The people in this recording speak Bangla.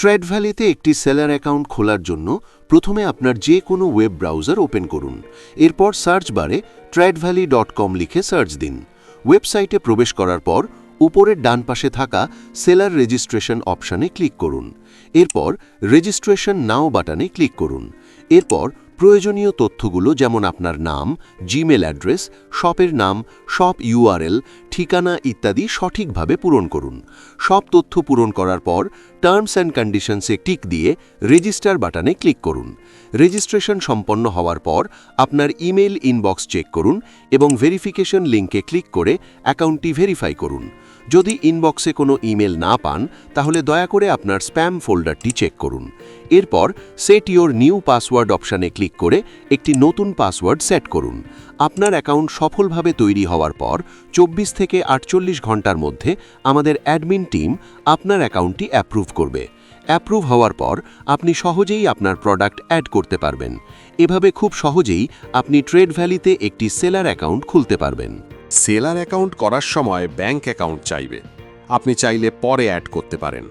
ট্রেড ভ্যালিতে একটি সেলার অ্যাকাউন্ট খোলার জন্য প্রথমে আপনার যে কোনো ওয়েব ব্রাউজার ওপেন করুন। এরপর সার্চ বারে tradevalley.com লিখে সার্চ দিন। ওয়েবসাইটে প্রবেশ করার পর উপরের ডান পাশে থাকা সেলার রেজিস্ট্রেশন অপশানে ক্লিক করুন। এরপর রেজিস্ট্রেশন নাও বাটনে ক্লিক করুন। এরপর প্রয়োজনীয় তথ্যগুলো যেমন আপনার নাম, জিমেল অ্যাড্রেস, শপের নাম, শপ ইউআরএল, ঠিকানা ইত্যাদি সঠিকভাবে পূরণ করুন। সব তথ্য পূরণ করার পর টার্মস অ্যান্ড কন্ডিশনসে টিক দিয়ে রেজিস্টার বাটনে ক্লিক করুন। রেজিস্ট্রেশন সম্পন্ন হওয়ার পর আপনার ইমেল ইনবক্স চেক করুন এবং ভেরিফিকেশন লিঙ্কে ক্লিক করে অ্যাকাউন্টটি ভেরিফাই করুন। যদি ইনবক্সে কোনো ইমেল না পান তাহলে দয়া করে আপনার স্প্যাম ফোল্ডারটি চেক করুন। এরপর সেট ইওর নিউ পাসওয়ার্ড অপশানে ক্লিক করে একটি নতুন পাসওয়ার্ড সেট করুন। আপনার অ্যাকাউন্ট সফলভাবে তৈরি হওয়ার পর 24 থেকে 48 ঘন্টার মধ্যে আমাদের অ্যাডমিন টিম আপনার অ্যাকাউন্টটি অ্যাপ্রুভ করবে। অ্যাপ্রুভ হওয়ার পর আপনি সহজেই আপনার প্রোডাক্ট অ্যাড করতে পারবেন। এভাবে খুব সহজেই আপনি ট্রেড ভ্যালিতে একটি সেলার অ্যাকাউন্ট খুলতে পারবেন। সেলার অ্যাকাউন্ট করার সময় ব্যাংক অ্যাকাউন্ট চাইবে। আপনি চাইলে পরে অ্যাড করতে পারেন।